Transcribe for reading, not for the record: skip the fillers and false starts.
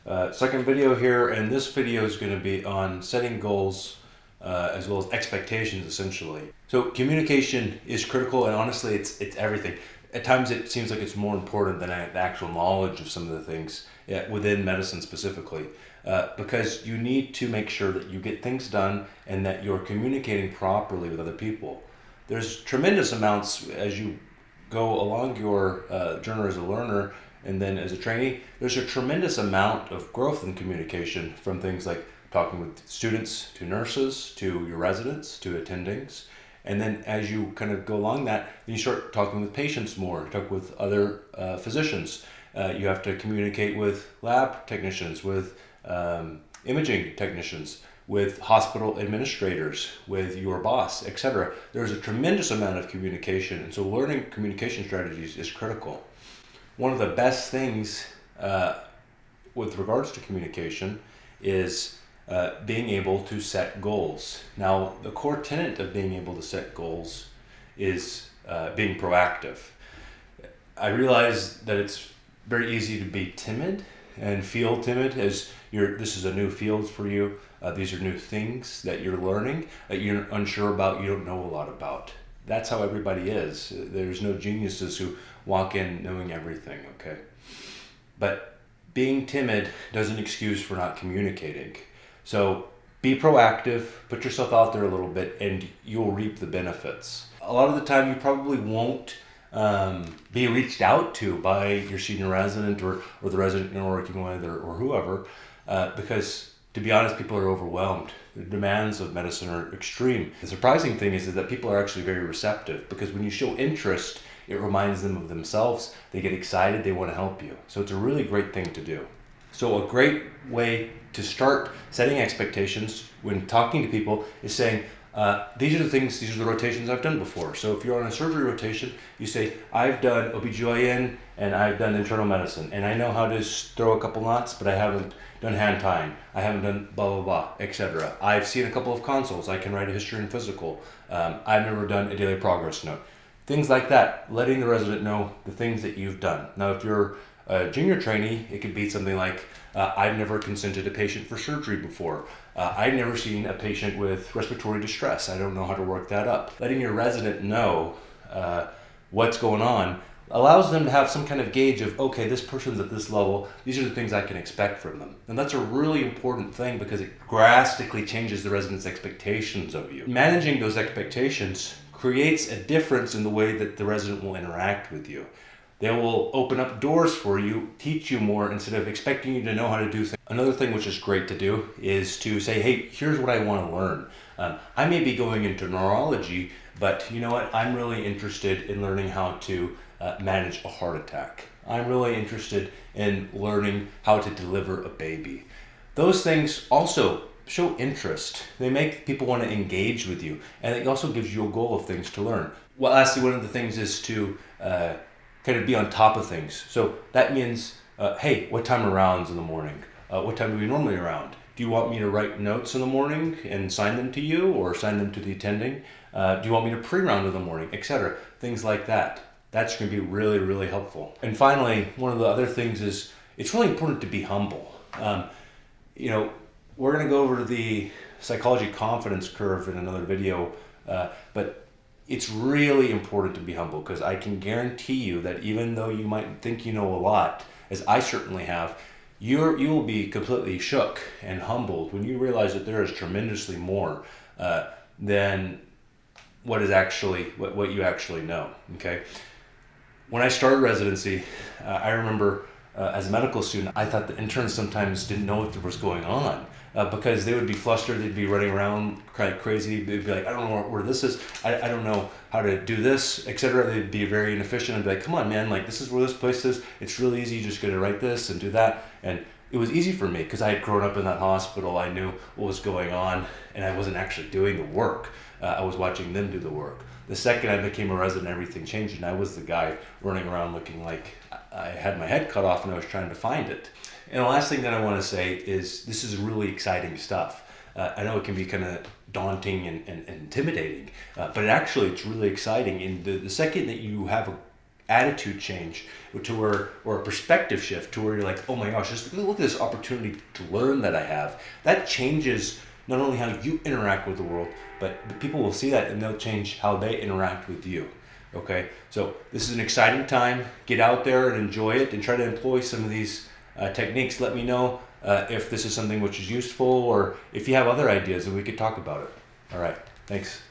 Second video here, and this video is going to be on setting goals as well as expectations, essentially. So communication is critical, and honestly, it's everything. At times, it seems like it's more important than the actual knowledge of some of the things within medicine specifically, because you need to make sure that you get things done and that you're communicating properly with other people. There's tremendous amounts as you go along your journey as a learner and then as a trainee, there's a tremendous amount of growth in communication from things like talking with students to nurses to your residents to attendings. And then as you kind of go along that, you start talking with patients more, talk with other physicians. You have to communicate with lab technicians, with imaging technicians, with hospital administrators, with your boss, etc. There's a tremendous amount of communication, and so learning communication strategies is critical. One of the best things with regards to communication is being able to set goals. Now, the core tenet of being able to set goals is being proactive. I realize that it's very easy to be timid and feel timid as this is a new field for you. These are new things that you're learning that you're unsure about, you don't know a lot about. That's how everybody is. There's no geniuses who walk in knowing everything, okay? But being timid doesn't excuse for not communicating. So be proactive, put yourself out there a little bit, and you'll reap the benefits. A lot of the time you probably won't be reached out to by your senior resident or the resident you're working with or whoever, because to be honest, people are overwhelmed. The demands of medicine are extreme. The surprising thing is that people are actually very receptive, because when you show interest, it reminds them of themselves. They get excited, they want to help you. So it's a really great thing to do. So a great way to start setting expectations when talking to people is saying, these are the rotations I've done before. So if you're on a surgery rotation, you say, I've done OBGYN and I've done internal medicine, and I know how to throw a couple knots, but I haven't done hand tying. I haven't done blah, blah, blah, etc. I've seen a couple of consoles. I can write a history and physical. I've never done a daily progress note. Things like that, letting the resident know the things that you've done. Now, if you're a junior trainee, it could be something like, I've never consented a patient for surgery before. I've never seen a patient with respiratory distress. I don't know how to work that up. Letting your resident know what's going on allows them to have some kind of gauge of, okay, this person's at this level, these are the things I can expect from them. And that's a really important thing, because it drastically changes the resident's expectations of you. Managing those expectations creates a difference in the way that the resident will interact with you. They will open up doors for you, teach you more instead of expecting you to know how to do things. Another thing which is great to do is to say, hey, here's what I want to learn. I may be going into neurology, but you know what? I'm really interested in learning how to manage a heart attack. I'm really interested in learning how to deliver a baby. Those things also show interest. They make people want to engage with you, and it also gives you a goal of things to learn. Well, lastly, one of the things is to kind of be on top of things. So that means, hey, what time are rounds in the morning? What time are we normally around? Do you want me to write notes in the morning and sign them to you, or sign them to the attending? Do you want me to pre-round in the morning, etc.? Things like that. That's going to be really, really helpful. And finally, one of the other things is it's really important to be humble. We're going to go over the psychology confidence curve in another video, but it's really important to be humble, because I can guarantee you that even though you might think you know a lot, as I certainly have, you will be completely shook and humbled when you realize that there is tremendously more than what you actually know. Okay. When I started residency, I remember as a medical student, I thought the interns sometimes didn't know what was going on, because they would be flustered, they'd be running around like crazy, they'd be like, I don't know where this is, I don't know how to do this, etc. They'd be very inefficient and be like, come on, man, like this is where this place is, it's really easy, you're just going to write this and do that. And it was easy for me because I had grown up in that hospital, I knew what was going on, and I wasn't actually doing the work. I was watching them do the work. The second I became a resident, everything changed, and I was the guy running around looking like I had my head cut off and I was trying to find it. And the last thing that I want to say is this is really exciting stuff. I know it can be kind of daunting and intimidating, but it's really exciting. And the second that you have attitude change to where, or a perspective shift to where you're like, oh my gosh, just look at this opportunity to learn that I have. That changes not only how you interact with the world, but the people will see that and they'll change how they interact with you. Okay, so this is an exciting time. Get out there and enjoy it and try to employ some of these techniques. Let me know if this is something which is useful, or if you have other ideas and we could talk about it. All right, thanks.